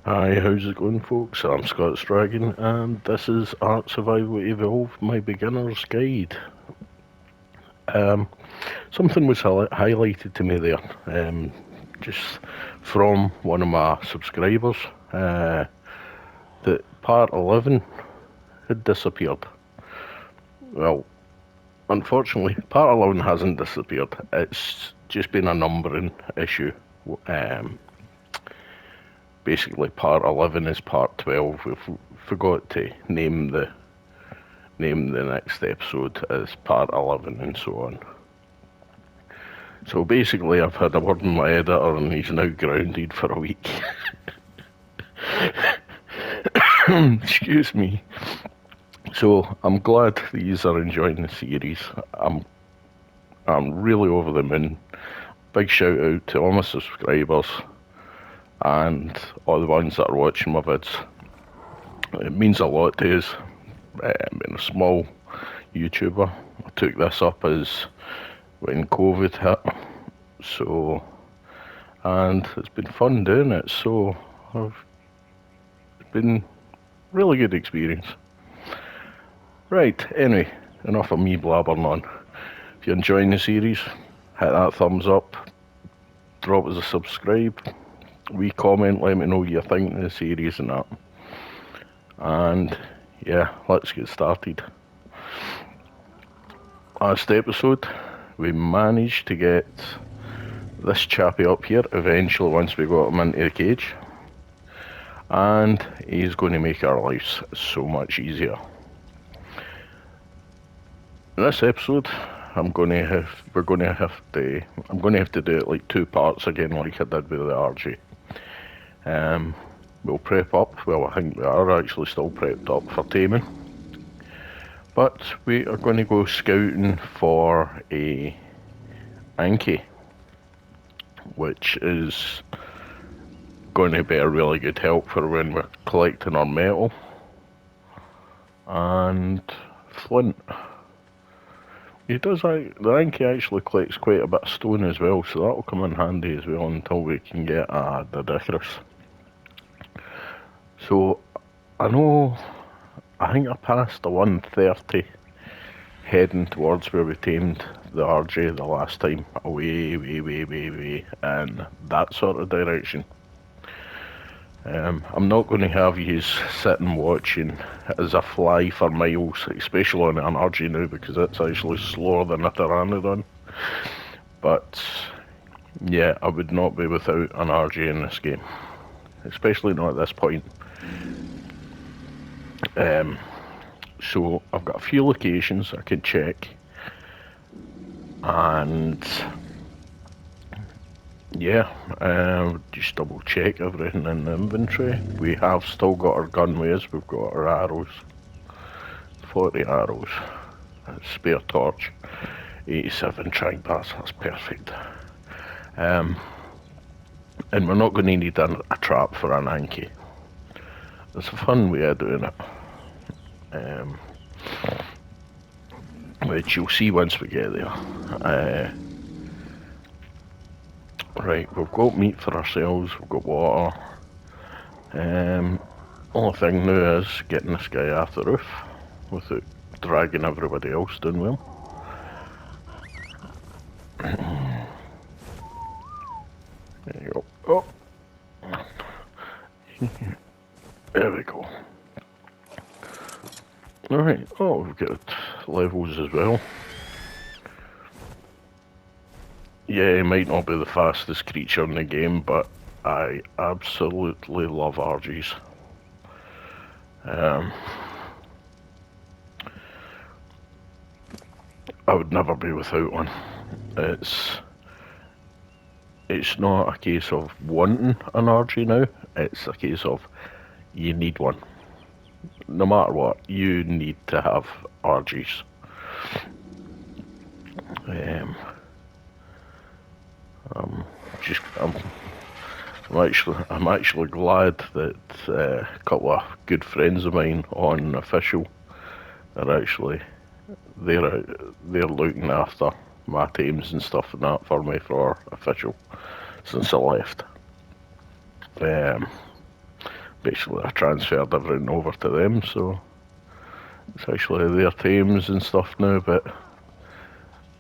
Hi, how's it going, folks? I'm Scott's Dragon, and this is Art Survival Evolved, my beginner's guide. Um, Something was highlighted to me there, just from one of my subscribers, that part 11 had disappeared. Well, unfortunately, part 11 hasn't disappeared. It's just been a numbering issue. Um, Basically, part 11 is part 12. We forgot to name the next episode as part 11 and so on. So basically, I've had a word with my editor and he's now grounded for a week. Excuse me. So I'm glad that you are enjoying the series. I'm really over the moon. Big shout out to all my subscribers and all the ones that are watching my vids. It means a lot to us. Being a small YouTuber, I took this up as when COVID hit, so, and it's been fun doing it, so it's been really good experience. Right, anyway, enough of me blabbering on. If you're enjoying the series, hit that thumbs up, drop us a subscribe, wee comment, let me know what you think of the series and that. And yeah, let's get started. Last episode, we managed to get this chappie up here eventually once we got him into the cage, and he's going to make our lives so much easier. In this episode, I'm going to have to do it like two parts again, like I did with the RG. We'll prep up. Well, I think we are actually still prepped up for taming, but we are going to go scouting for a Anky, which is going to be a really good help for when we're collecting our metal and flint. The Anky actually collects quite a bit of stone as well, so that'll come in handy as well until we can get the Dicarus. So I think I passed the 130 heading towards where we tamed the RJ the last time, away in that sort of direction. I'm not going to have you sitting watching as I fly for miles, especially on an RG now, because it's actually slower than a Pteranodon. But yeah, I would not be without an RG in this game, especially not at this point. So I've got a few locations I can check, and yeah, just double check everything in the inventory. We have still got our gun with us, we've got our arrows, 40 arrows, a spare torch, 87 track bars, that's perfect. And we're not going to need a trap for an Anky. It's a fun way of doing it. Which you'll see once we get there. Right, we've got meat for ourselves, we've got water. Only thing now is getting this guy off the roof without dragging everybody else down with him. There you go. Oh. There we go. Alright, oh, we've got levels as well. Yeah, he might not be the fastest creature in the game, but I absolutely love RGs. I would never be without one. It's not a case of wanting an RG now, it's a case of you need one. No matter what, you need to have RGs. I'm actually glad that a couple of good friends of mine on official are actually they're looking after my tames and stuff and that for me for official since I left. basically I transferred everything over to them, so it's actually their Tames and stuff now, but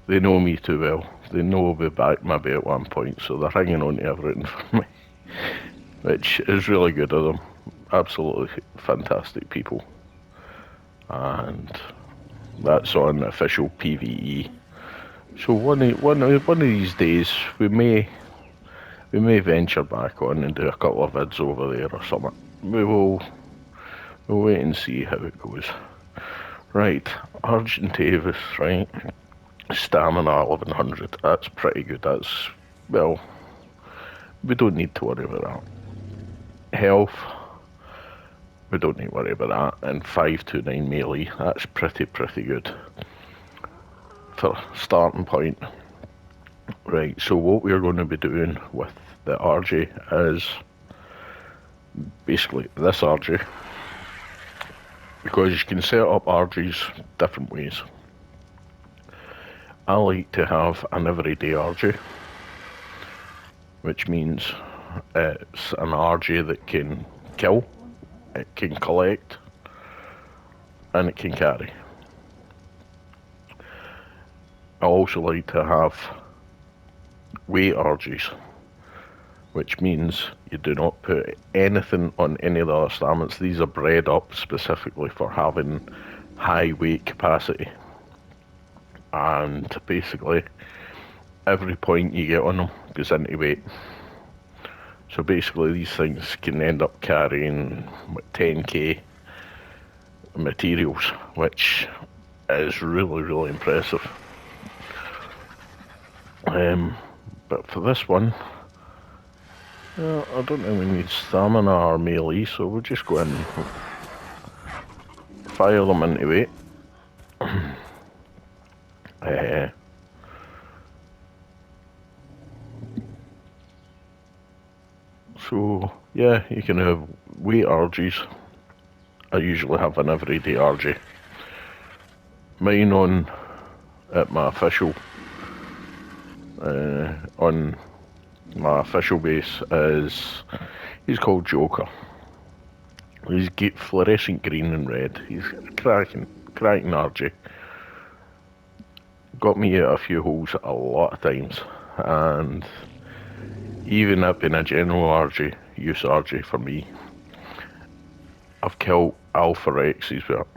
they know me too well. They know I'll be back maybe at one point, so they're hanging on to everything for me, which is really good of them. Absolutely fantastic people. And that's on official PvE. So one of these days we may venture back on and do a couple of vids over there or something. We'll wait and see how it goes. Right, Argentavis, right? Stamina 1100. That's pretty good. That's, well, we don't need to worry about that. Health, we don't need to worry about that. And 529 melee, that's pretty good for starting point. Right, so what we're going to be doing with the RG is basically this RG, because you can set up RGs different ways. I like to have an everyday RG, which means it's an RG that can kill, it can collect, and it can carry. I also like to have weight RGs, which means you do not put anything on any of the other stamens. These are bred up specifically for having high weight capacity, and basically every point you get on them goes into weight. So basically these things can end up carrying 10k materials, which is really impressive. But for this one, I don't really need stamina or melee, so we'll just go in and fire them into weight. So yeah, you can have weight RGs. I usually have an everyday RG. Mine on at my official on my official base he's called Joker. He's fluorescent green and red. He's cracking RG. Got me out a few holes a lot of times, and even up in a general RG, use RG for me. I've killed Alpha Rexes with it.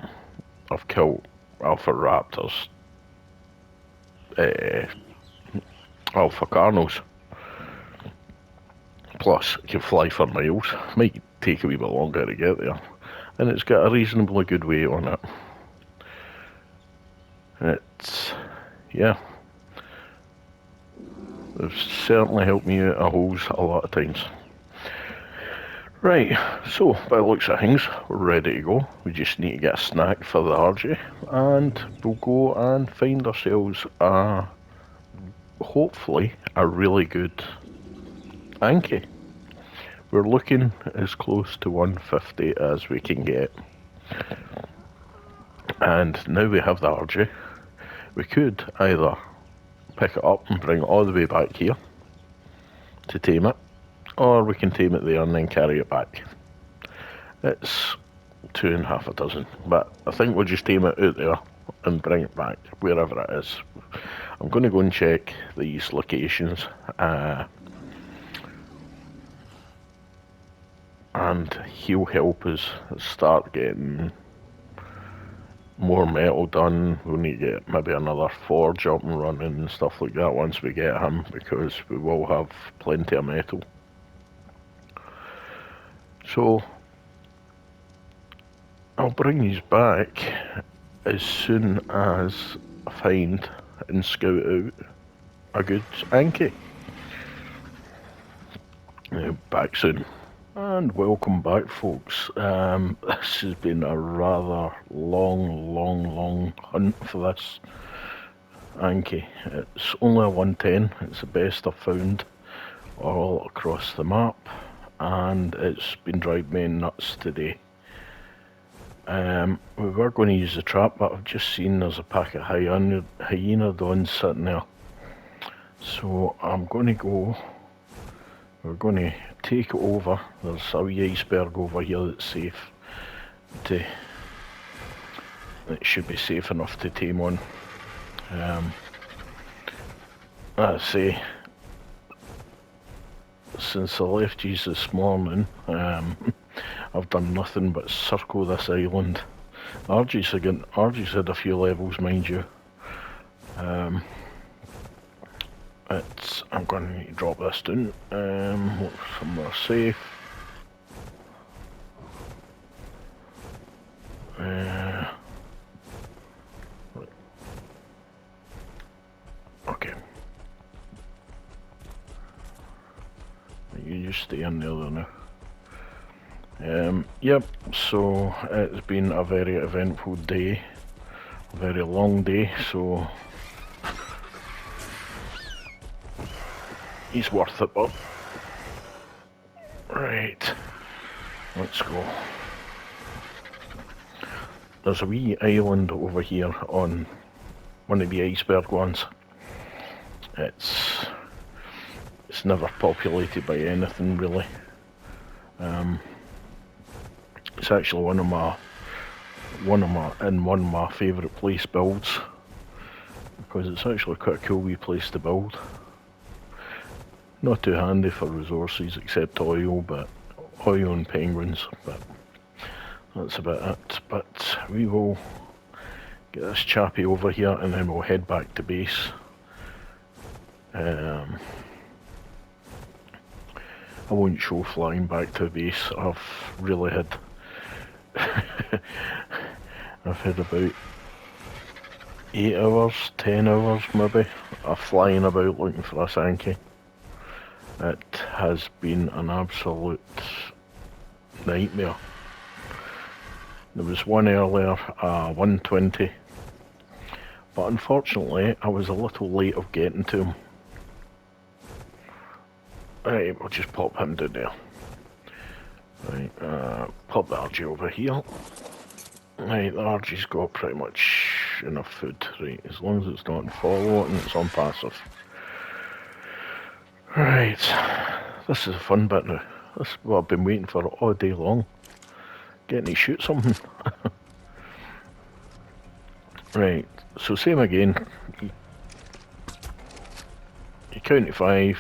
I've killed Alpha Raptors, Alpha Carnos. Plus, it can fly for miles. Might take a wee bit longer to get there, and it's got a reasonably good weight on it. It's, yeah, it's certainly helped me out of holes a lot of times. Right, so by the looks of things, we're ready to go. We just need to get a snack for the RG, and we'll go and find ourselves hopefully a really good Anky. We're looking as close to 150 as we can get. And now we have the RG, we could either pick it up and bring it all the way back here to tame it, or we can tame it there and then carry it back. It's 2.5 dozen, but I think we'll just tame it out there and bring it back wherever it is. I'm going to go and check these locations, and he'll help us start getting more metal done. We'll need to get maybe another forge up and running and stuff like that once we get him, because we will have plenty of metal. So I'll bring these back as soon as I find and scout out a good Anky. Back soon. And welcome back, folks. This has been a rather long hunt for this Anky. It's only a 110, it's the best I've found all across the map, and it's been driving me nuts today. We were going to use the trap, but I've just seen there's a pack of hyenodons sitting there. So I'm going to go We're going to take it over. There's a wee iceberg over here that's safe to... It should be safe enough to tame on. I say, since I left you this morning, I've done nothing but circle this island. Argy's had a few levels, mind you. I'm going to need to drop this down, somewhere safe. Okay. You just stay in there now. Yep, so it's been a very eventful day, a very long day, so he's worth it, but right, let's go. There's a wee island over here on one of the iceberg ones. It's never populated by anything really. It's actually one of my favourite place builds, because it's actually quite a cool wee place to build. Not too handy for resources except oil and penguins, but that's about it. But we will get this chappie over here and then we'll head back to base. I won't show flying back to base. I've really had I've had about 8 hours, 10 hours maybe, of flying about looking for this Anky. It has been an absolute nightmare. There was one earlier, 120, but unfortunately I was a little late of getting to him. Right, we'll just pop him down there. Right, pop the RG over here. Right, the RG's got pretty much enough food, right, as long as it's not in follow and it's on passive. Right, this is a fun bit now. This is what I've been waiting for all day long. Getting to shoot something. Right, so same again. You count to 5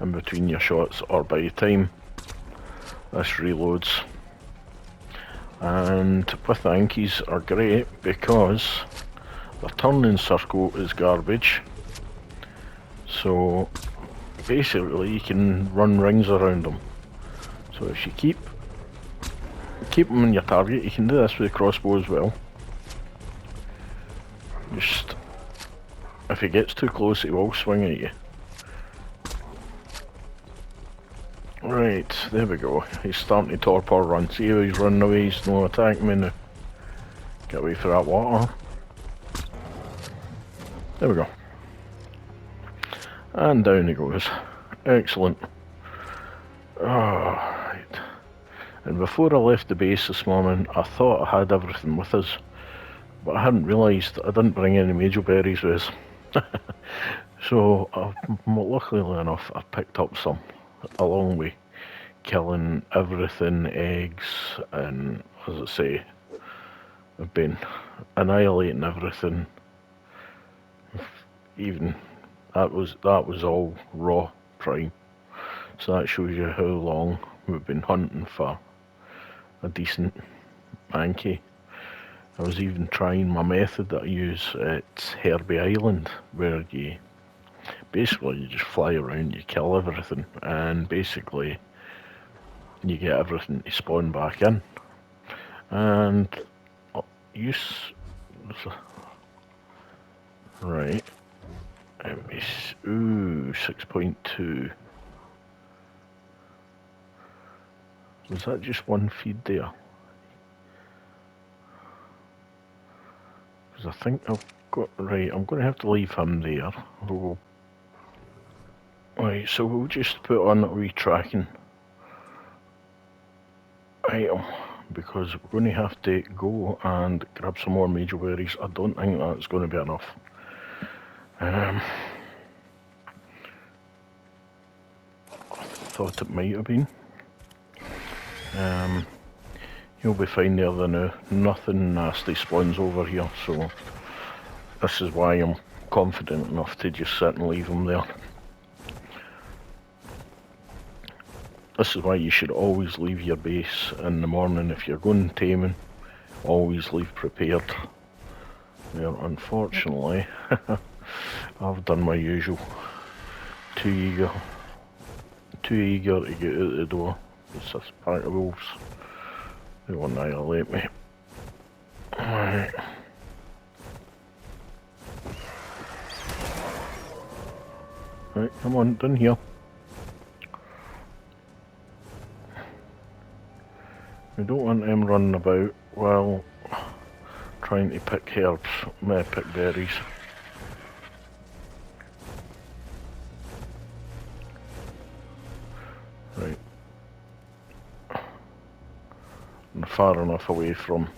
in between your shots, or by the time this reloads. And with the Ankies are great because the turning circle is garbage. So basically you can run rings around them. So if you keep them in your target, you can do this with the crossbow as well. Just, if he gets too close, he will swing at you. Right, there we go. He's starting to torpor run. See how he's running away, he's no attacking me now. Get away from that water. There we go. And down he goes. Excellent. Oh, right. And before I left the base this morning, I thought I had everything with us, but I hadn't realised I didn't bring any major berries with us. So, luckily enough, I picked up some, along with killing everything, eggs, and as I say, I've been annihilating everything. Even that was all raw prime. So that shows you how long we've been hunting for a decent Anky. I was even trying my method that I use at Herbie Island, where you just fly around, you kill everything, and basically you get everything to spawn back in. And right, ooh, 6.2. Was that just one feed there? Because I think I've got, right, I'm going to have to leave him there. Right, so we'll just put on a wee tracking item, because we're going to have to go and grab some more major berries. I don't think that's going to be enough. I thought it might have been. You'll be fine there the now. Nothing nasty spawns over here, so this is why I'm confident enough to just sit and leave them there. This is why you should always leave your base in the morning if you're going taming. Always leave prepared. There, unfortunately, I've done my usual. Too eager to get out the door. It's this pack of wolves. They will annihilate me. Alright. Right, come on, down here. We don't want them running about while trying to pick herbs, pick berries. Right. I'm far enough away from.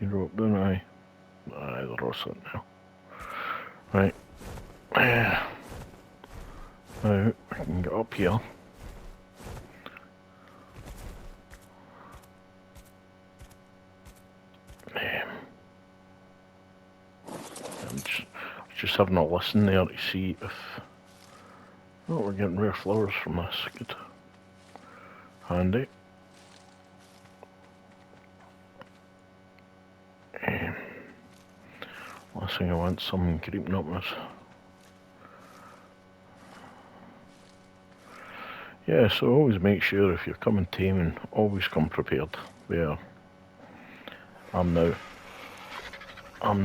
You're up, don't I? Aye, they're all sitting now. Right. Now, I can get up here. I'm just having a listen there to see if... Oh, we're getting rare flowers from this. Good. Handy. Last thing I want, someone creeping up us. Yeah, so always make sure if you're coming taming, always come prepared. There. I'm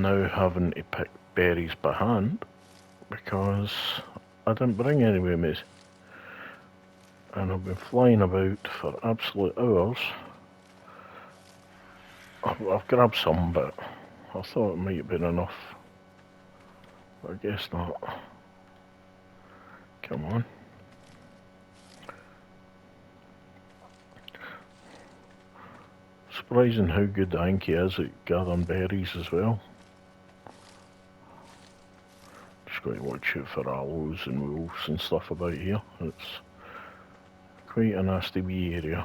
now having to pick berries by hand because I didn't bring any with me. And I've been flying about for absolute hours. I've grabbed some, but I thought it might have been enough. But I guess not. Come on. Surprising how good Anky is at gathering berries as well. Just got to watch out for aloes and wolves and stuff about here. It's quite a nasty wee area.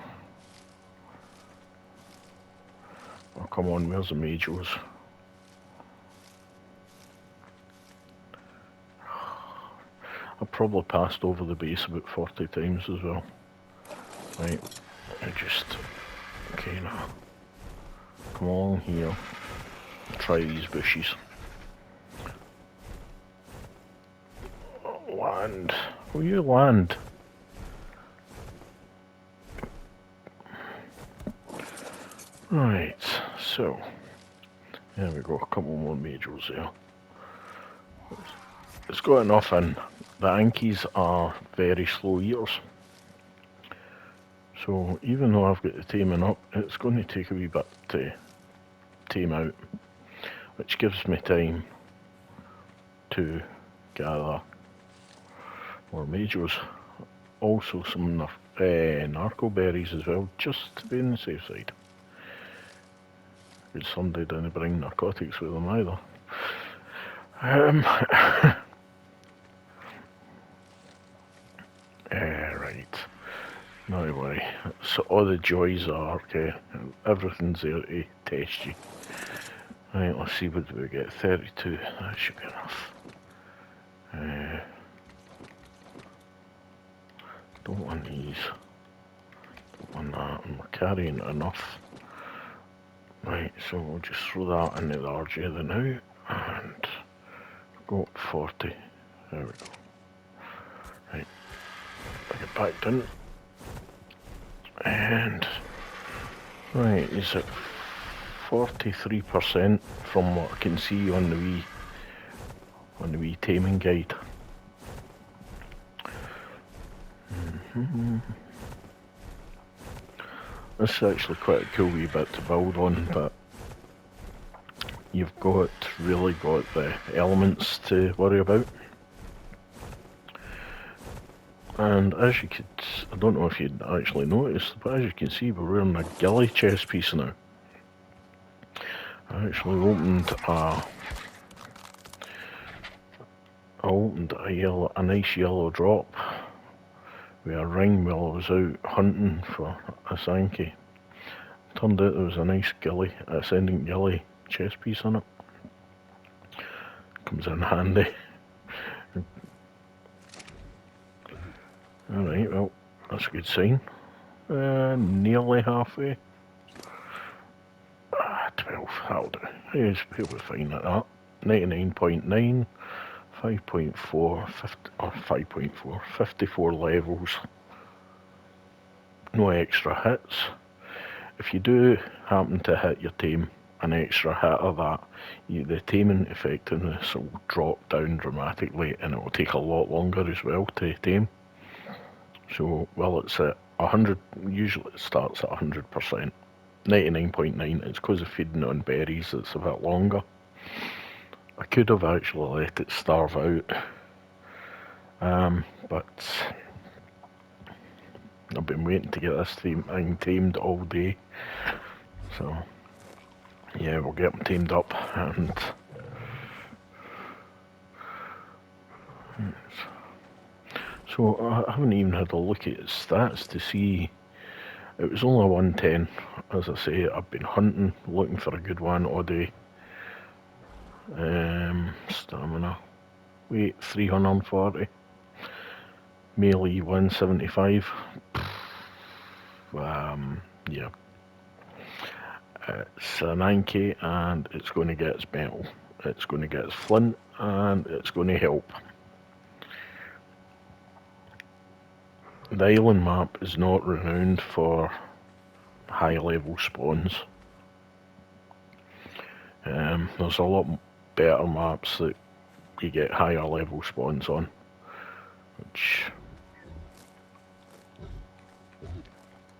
Oh, come on, where's the majors? I probably passed over the base about 40 times as well. Right, I just... Okay, now. Come on here. Try these bushes. Land. Will you land? Right, so... There we go, a couple more majors there. It's got enough in. The Ankies are very slow eaters. So even though I've got the taming up, it's going to take a wee bit to tame out, which gives me time to gather more majors. Also some narco berries as well, just to be on the safe side. Because somebody didn't bring narcotics with them either. Right. No worry. So all the joys are, okay, everything's there to test you. Right, let's see what we get. 32, that should be enough. Don't want these. Don't want that, and we're carrying enough. Right, so we'll just throw that in the large area now, and go up 40. There we go. Right, bring it back down. And right, is it 43% from what I can see on the wee taming guide. This is actually quite a cool wee bit to build on, but you've really got the elements to worry about. And as you could, I don't know if you'd actually noticed, but as you can see, we're wearing a ghillie chest piece now. I actually opened a nice yellow drop with a ring while I was out hunting for a Sankey. Turned out there was a nice ascending ghillie chest piece on it. Comes in handy. Alright, well, that's a good sign. Nearly halfway. 12, that'll do. Yes, people fine at that. 99.9, 5.4, 5.4, 54 levels. No extra hits. If you do happen to hit your tame an extra hit of that, the taming effectiveness will drop down dramatically and it will take a lot longer as well to tame. So, well, it's at 100, usually it starts at 100%. 99.9, it's because of feeding on berries, it's a bit longer. I could have actually let it starve out, but I've been waiting to get this thing tamed all day. So, yeah, we'll get them tamed up and so I haven't even had a look at his stats to see. It was only a 110. As I say, I've been hunting, looking for a good one all day. Stamina. Weight 340. Melee 175. Yeah. It's an Anky and it's going to get its metal. It's going to get its flint and it's going to help. The island map is not renowned for high level spawns. There's a lot better maps that you get higher level spawns on, which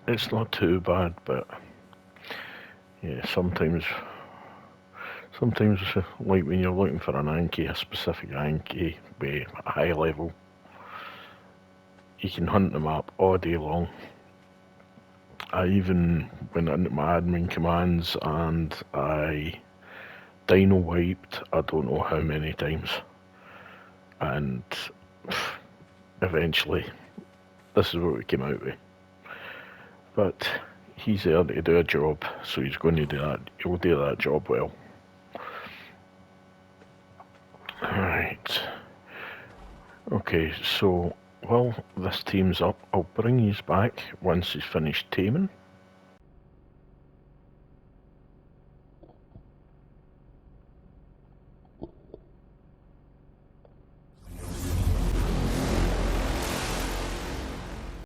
it's not too bad, but yeah, sometimes like when you're looking for an Anky, a specific Anky with a high level, you can hunt the map all day long. I even went into my admin commands and I dino wiped I don't know how many times, and eventually this is what we came out with. But he's there to do a job, so he's going to do that. He'll do that job well. Alright. Okay, so while this tame's up, I'll bring you back once he's finished taming.